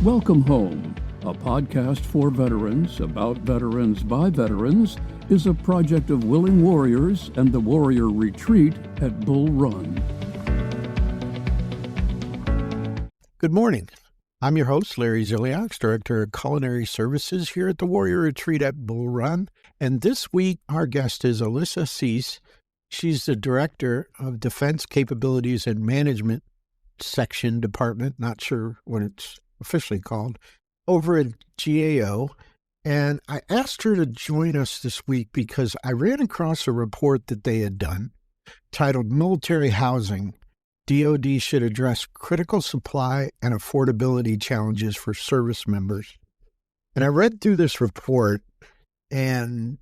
Welcome Home, a podcast for veterans, about veterans by veterans, is a project of Willing Warriors and the Warrior Retreat at Bull Run. Good morning. I'm your host, Larry Ziliak, Director of Culinary Services here at the Warrior Retreat at Bull Run. And this week, our guest is Alissa. She's the Director of Defense Capabilities and Management Section Department, not sure what it's officially called, over at GAO. And I asked her to join us this week because I ran across a report that they had done titled Military Housing. DoD should address critical supply and affordability challenges for service members. And I read through this report and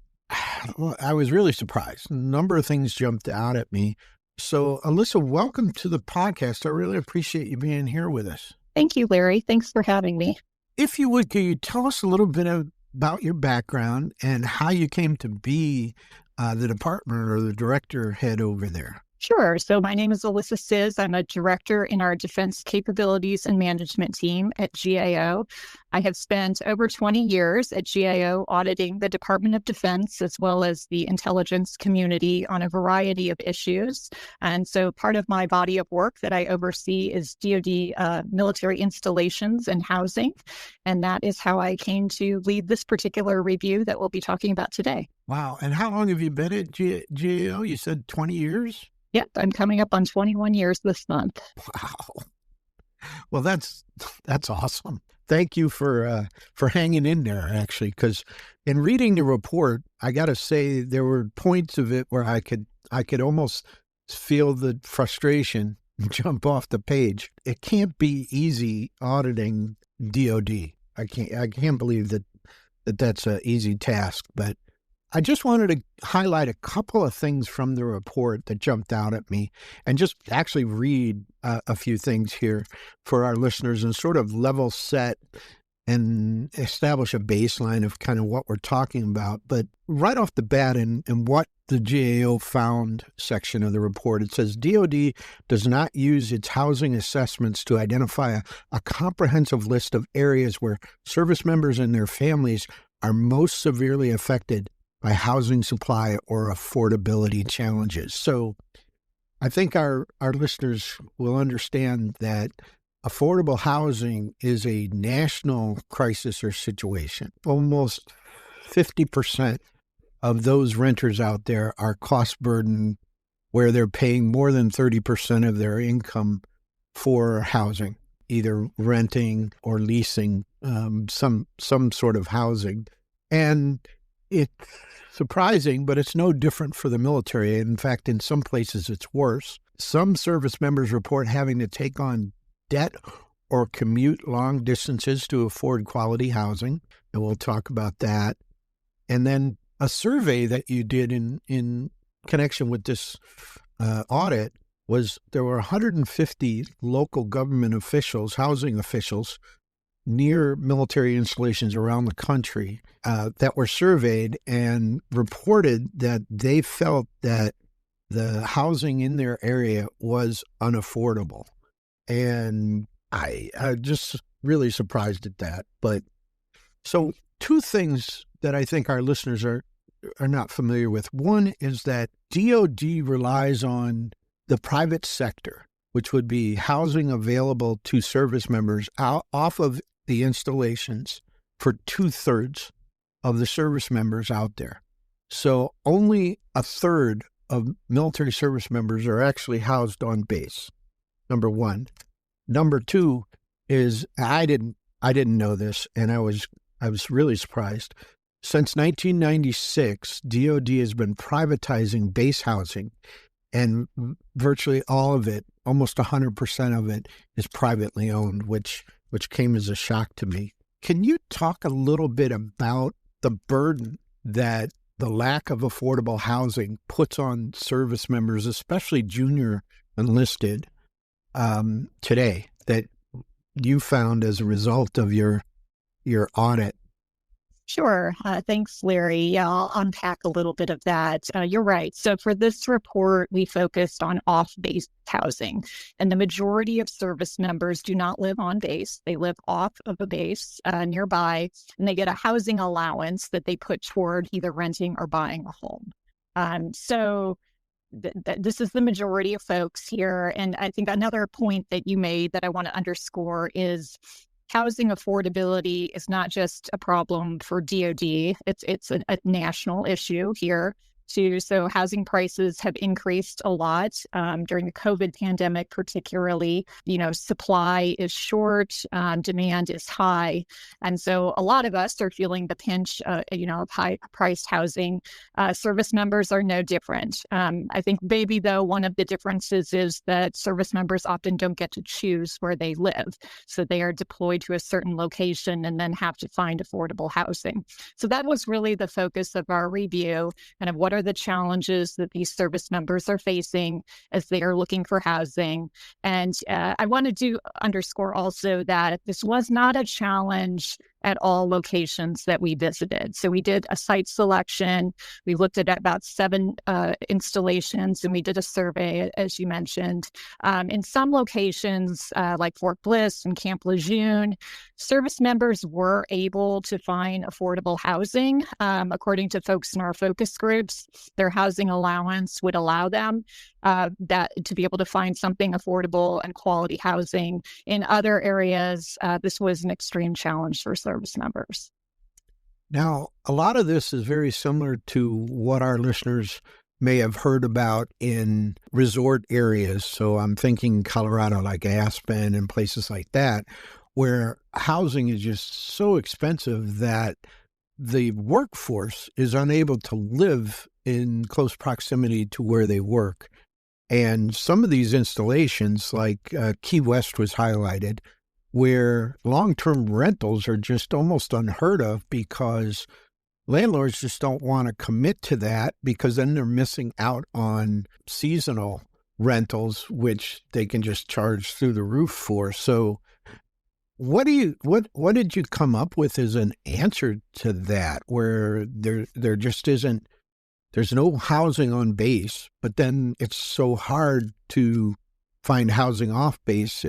I was really surprised. A number of things jumped out at me. So, Alissa, welcome to the podcast. I really appreciate you being here with us. Thank you, Larry. Thanks for having me. If you would, could you tell us a little bit about your background and how you came to be the department or the director head over there? Sure. So my name is Alissa. I'm a director in our Defense Capabilities and Management team at GAO. I have spent over 20 years at GAO auditing the Department of Defense as well as the intelligence community on a variety of issues. And so part of my body of work that I oversee is DoD military installations and housing. And that is how I came to lead this particular review that we'll be talking about today. Wow. And how long have you been at GAO? You said 20 years? Yep, I'm coming up on 21 years this month. Wow. Well, that's awesome. Thank you for hanging in there, actually, because in reading the report, I got to say there were points of it where I could almost feel the frustration jump off the page. It can't be easy auditing DoD. I can't believe that's an easy task, but I just wanted to highlight a couple of things from the report that jumped out at me and just actually read a few things here for our listeners and sort of level set and establish a baseline of kind of what we're talking about. But right off the bat in what the GAO found section of the report, it says DoD does not use its housing assessments to identify a comprehensive list of areas where service members and their families are most severely affected by housing supply or affordability challenges. So I think our listeners will understand that affordable housing is a national crisis or situation. Almost 50% of those renters out there are cost burdened, where they're paying more than 30% of their income for housing, either renting or leasing some sort of housing. And it's surprising, but it's no different for the military. In fact, in some places, it's worse. Some service members report having to take on debt or commute long distances to afford quality housing, and we'll talk about that. And then a survey that you did in connection with this audit was there were 150 local government officials, housing officials, near military installations around the country that were surveyed and reported that they felt that the housing in their area was unaffordable. And I just really surprised at that. But so two things that I think our listeners are not familiar with. One is that DoD relies on the private sector, which would be housing available to service members off of the installations for 2/3 of the service members out there. So only 1/3 of military service members are actually housed on base. Number one. Number two is I didn't know this, and I was really surprised. Since 1996, DoD has been privatizing base housing, and virtually all of it, almost 100% of it, is privately owned, which came as a shock to me. Can you talk a little bit about the burden that the lack of affordable housing puts on service members, especially junior enlisted, today, that you found as a result of your audit? Sure. Thanks, Larry. Yeah, I'll unpack a little bit of that. You're right. So for this report, we focused on off-base housing, and the majority of service members do not live on base. They live off of a base nearby, and they get a housing allowance that they put toward either renting or buying a home. So this is the majority of folks here. And I think another point that you made that I want to underscore is housing affordability is not just a problem for DoD. It's a national issue here too. So housing prices have increased a lot during the COVID pandemic, particularly. Supply is short, demand is high, and so a lot of us are feeling the pinch. Of high-priced housing. Service members are no different. I think maybe though one of the differences is that service members often don't get to choose where they live, so they are deployed to a certain location and then have to find affordable housing. So that was really the focus of our review, and of what are the challenges that these service members are facing as they are looking for housing. And I wanted to underscore also that this was not a challenge at all locations that we visited. So we did a site selection. We looked at about 7 installations, and we did a survey, as you mentioned. In some locations, like Fort Bliss and Camp Lejeune, service members were able to find affordable housing. According to folks in our focus groups, their housing allowance would allow them that to be able to find something affordable and quality housing. In other areas, this was an extreme challenge for service members. Now, a lot of this is very similar to what our listeners may have heard about in resort areas. So I'm thinking Colorado, like Aspen and places like that, where housing is just so expensive that the workforce is unable to live in close proximity to where they work. And some of these installations, like Key West was highlighted, where long-term rentals are just almost unheard of because landlords just don't want to commit to that, because then they're missing out on seasonal rentals, which they can just charge through the roof for. So what did you come up with as an answer to that, where there just isn't, there's no housing on base, but then it's so hard to find housing off base?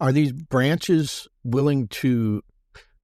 Are these branches willing to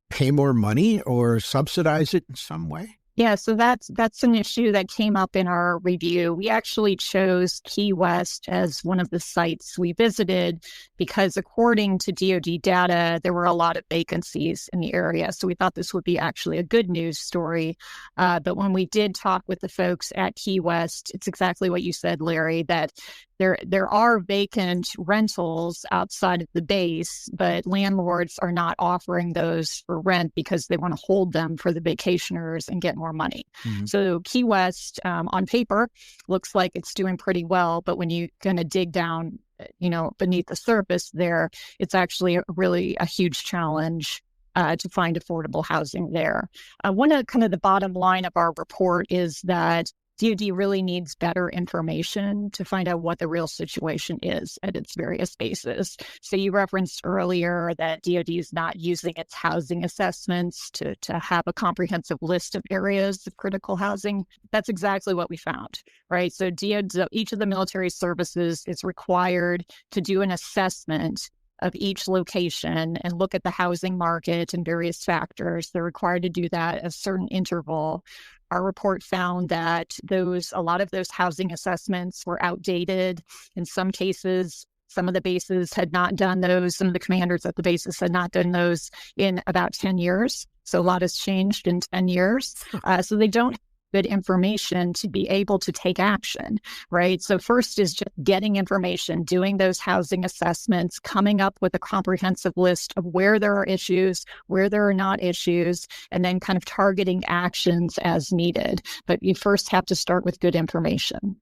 pay more money or subsidize it in some way? Yeah, so that's an issue that came up in our review. We actually chose Key West as one of the sites we visited because, according to DoD data, there were a lot of vacancies in the area. So we thought this would be actually a good news story. But when we did talk with the folks at Key West, it's exactly what you said, Larry, that there are vacant rentals outside of the base, but landlords are not offering those for rent because they want to hold them for the vacationers and get more money. Mm-hmm. So Key West, on paper, looks like it's doing pretty well, but when you kind of dig down, beneath the surface there, it's actually really a huge challenge to find affordable housing there. One of kind of the bottom line of our report is that DoD really needs better information to find out what the real situation is at its various bases. So you referenced earlier that DoD is not using its housing assessments to have a comprehensive list of areas of critical housing. That's exactly what we found, right? So each of the military services is required to do an assessment of each location and look at the housing market and various factors. They're required to do that at a certain interval. Our report found that a lot of those housing assessments were outdated. In some cases, some of the bases had not done those. Some of the commanders at the bases had not done those in about 10 years. So a lot has changed in 10 years. So they don't have good information to be able to take action, right? So first is just getting information, doing those housing assessments, coming up with a comprehensive list of where there are issues, where there are not issues, and then kind of targeting actions as needed. But you first have to start with good information.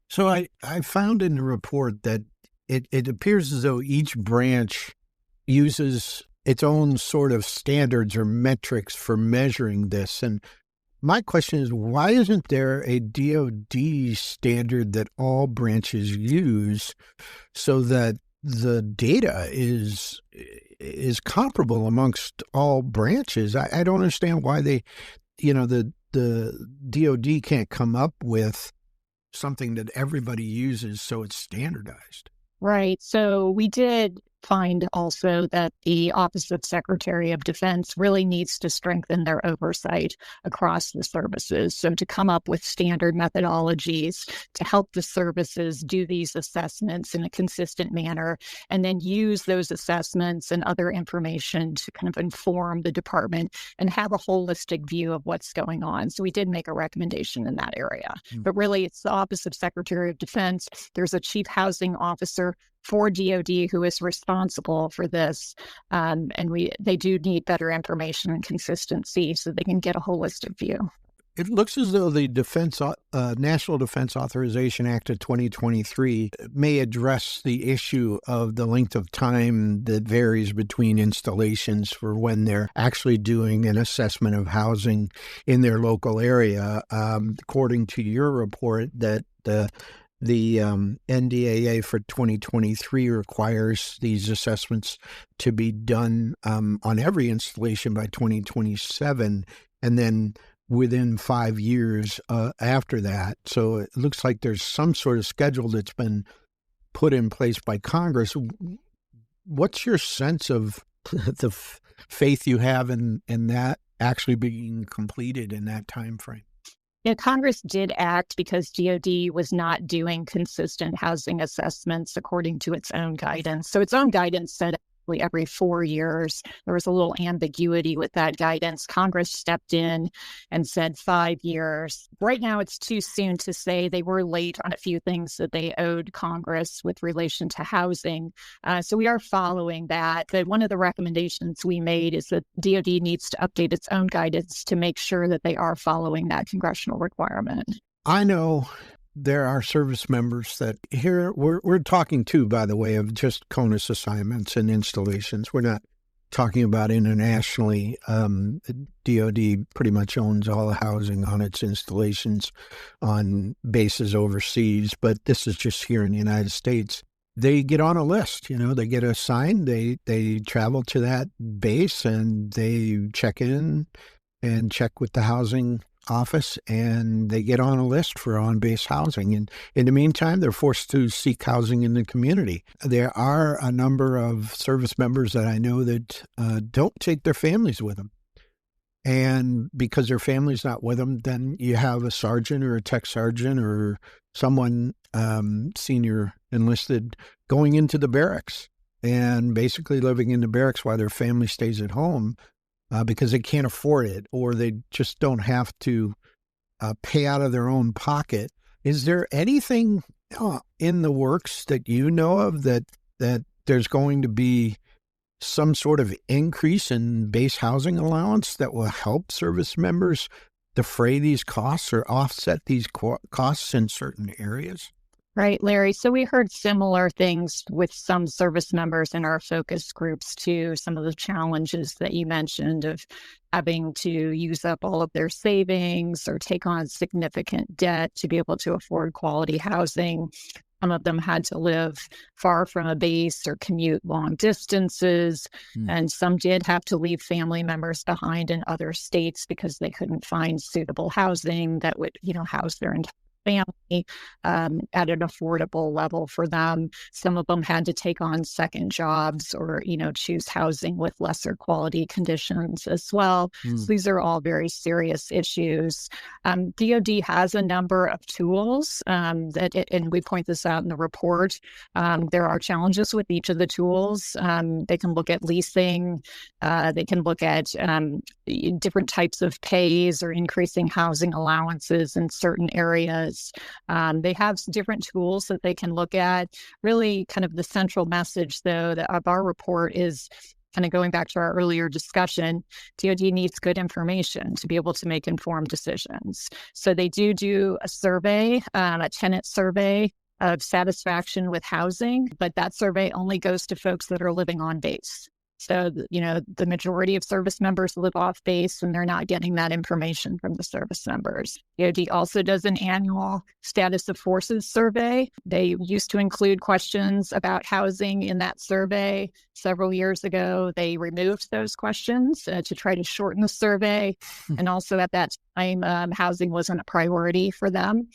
So I found in the report that it appears as though each branch uses its own sort of standards or metrics for measuring this. And my question is, why isn't there a DoD standard that all branches use so that the data is is comparable amongst all branches. I don't understand why the DOD can't come up with something that everybody uses so it's standardized. Right. So we did find also that the Office of Secretary of Defense really needs to strengthen their oversight across the services. So to come up with standard methodologies to help the services do these assessments in a consistent manner, and then use those assessments and other information to kind of inform the department and have a holistic view of what's going on. So we did make a recommendation in that area. But really, it's the Office of Secretary of Defense. There's a chief housing officer for DOD who is responsible for this. And they do need better information and consistency so they can get a holistic view. It looks as though the National Defense Authorization Act of 2023 may address the issue of the length of time that varies between installations for when they're actually doing an assessment of housing in their local area. According to your report, that the NDAA for 2023 requires these assessments to be done on every installation by 2027, and then within 5 years after that. So it looks like there's some sort of schedule that's been put in place by Congress. What's your sense of the faith you have in that actually being completed in that time frame? Yeah, Congress did act because DOD was not doing consistent housing assessments according to its own guidance. So its own guidance said every 4 years. There was a little ambiguity with that guidance. Congress stepped in and said 5 years. Right now, it's too soon to say. They were late on a few things that they owed Congress with relation to housing. So we are following that. But one of the recommendations we made is that DOD needs to update its own guidance to make sure that they are following that congressional requirement. I know there are service members that here we're talking too, by the way, of just CONUS assignments and installations. We're not talking about internationally. DOD pretty much owns all the housing on its installations on bases overseas, but this is just here in the United States. They get on a list, they get assigned, they travel to that base and they check in and check with the housing office, and they get on a list for on-base housing. And in the meantime, they're forced to seek housing in the community. There are a number of service members that I know that don't take their families with them. And because their family's not with them, then you have a sergeant or a tech sergeant or someone senior enlisted going into the barracks and basically living in the barracks while their family stays at home. Because they can't afford it, or they just don't have to pay out of their own pocket. Is there anything in the works that you know of that there's going to be some sort of increase in base housing allowance that will help service members defray these costs or offset these costs in certain areas? Right, Larry. So we heard similar things with some service members in our focus groups too, some of the challenges that you mentioned of having to use up all of their savings or take on significant debt to be able to afford quality housing. Some of them had to live far from a base or commute long distances. And some did have to leave family members behind in other states because they couldn't find suitable housing that would, house their entire family at an affordable level for them. Some of them had to take on second jobs or, choose housing with lesser quality conditions as well. So these are all very serious issues. DOD has a number of tools and we point this out in the report. There are challenges with each of the tools. They can look at leasing. They can look at different types of pays or increasing housing allowances in certain areas. They have different tools that they can look at. Really kind of the central message, though, of our report is kind of going back to our earlier discussion. DOD needs good information to be able to make informed decisions. So they do a survey, a tenant survey of satisfaction with housing, but that survey only goes to folks that are living on base. So, the majority of service members live off base and they're not getting that information from the service members. DOD also does an annual status of forces survey. They used to include questions about housing in that survey. several years ago, they removed those questions to try to shorten the survey. And also at that time, housing wasn't a priority for them.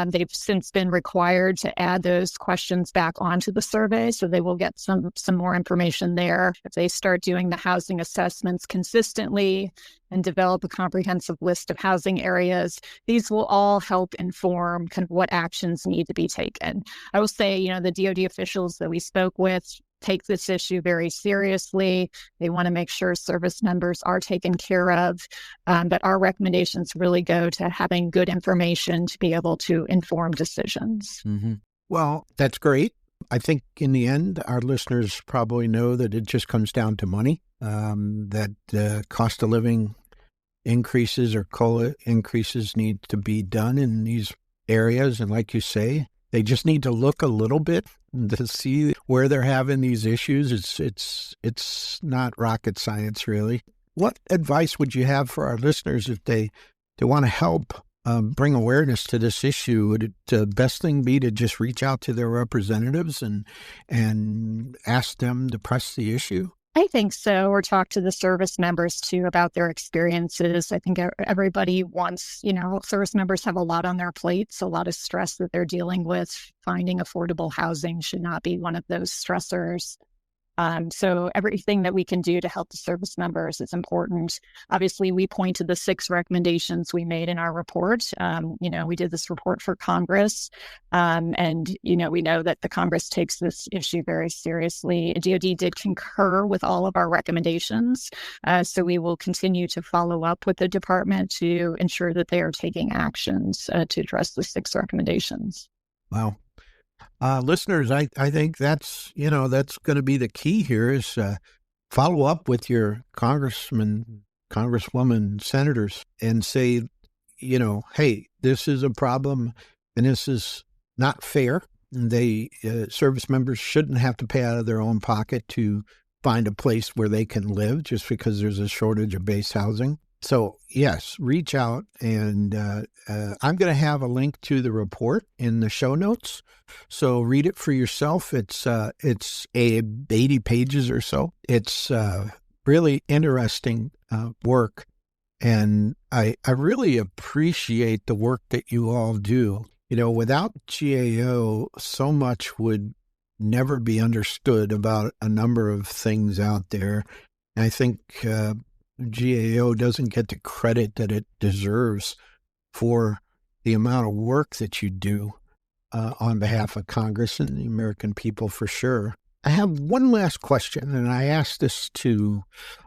They've since been required to add those questions back onto the survey, so they will get some more information there. If they start doing the housing assessments consistently and develop a comprehensive list of housing areas, these will all help inform kind of what actions need to be taken. I will say, the DoD officials that we spoke with take this issue very seriously. They want to make sure service members are taken care of. But our recommendations really go to having good information to be able to inform decisions. Mm-hmm. Well, that's great. I think in the end, our listeners probably know that it just comes down to money, that cost of living increases or COLA increases need to be done in these areas. And like you say, they just need to look a little bit to see where they're having these issues. It's not rocket science, really. What advice would you have for our listeners if they want to help bring awareness to this issue? Would the best thing be to just reach out to their representatives and ask them to press the issue? I think so, or talk to the service members too about their experiences. I think everybody wants, service members have a lot on their plates, a lot of stress that they're dealing with. Finding affordable housing should not be one of those stressors. So everything that we can do to help the service members is important. Obviously, we point to the 6 recommendations we made in our report. We did this report for Congress, and we know that the Congress takes this issue very seriously. DoD did concur with all of our recommendations, so we will continue to follow up with the department to ensure that they are taking actions to address the 6 recommendations. Wow. Listeners, I think that's going to be the key here is follow up with your congressmen, congresswomen, senators and say, hey, this is a problem and this is not fair. Service members shouldn't have to pay out of their own pocket to find a place where they can live just because there's a shortage of base housing. So, yes, reach out, and I'm going to have a link to the report in the show notes. So read it for yourself. It's 80 pages or so. It's really interesting work, and I really appreciate the work that you all do. Without GAO, so much would never be understood about a number of things out there. And I think GAO doesn't get the credit that it deserves for the amount of work that you do on behalf of Congress and the American people, for sure. I have one last question, and I asked this to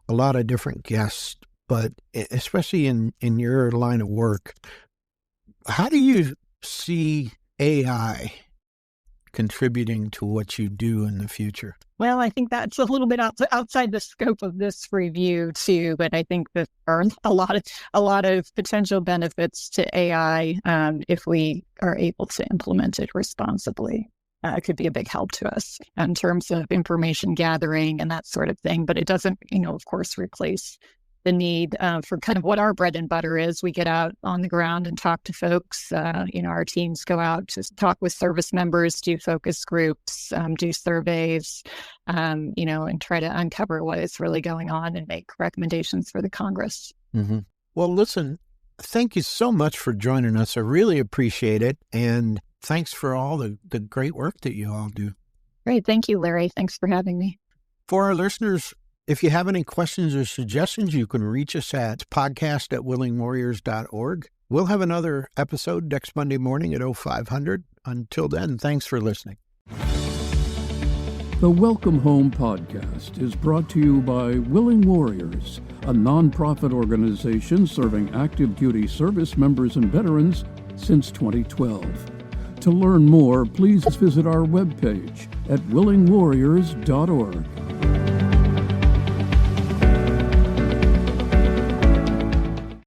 a lot of different guests, but especially in your line of work, how do you see AI contributing to what you do in the future? Well, I think that's a little bit outside the scope of this review too, but I think that there are a lot of potential benefits to AI if we are able to implement it responsibly. It could be a big help to us in terms of information gathering and that sort of thing, but it doesn't, of course, replace the need for kind of what our bread and butter is. We get out on the ground and talk to folks. Our teams go out to talk with service members, do focus groups, do surveys, and try to uncover what is really going on and make recommendations for the Congress. Mm-hmm. Well, listen, thank you so much for joining us. I really appreciate it. And thanks for all the great work that you all do. Great. Thank you, Larry. Thanks for having me. For our listeners, if you have any questions or suggestions, you can reach us at podcast@willingwarriors.org. We'll have another episode next Monday morning at 0500. Until then, thanks for listening. The Welcome Home podcast is brought to you by Willing Warriors, a nonprofit organization serving active duty service members and veterans since 2012. To learn more, please visit our webpage at willingwarriors.org.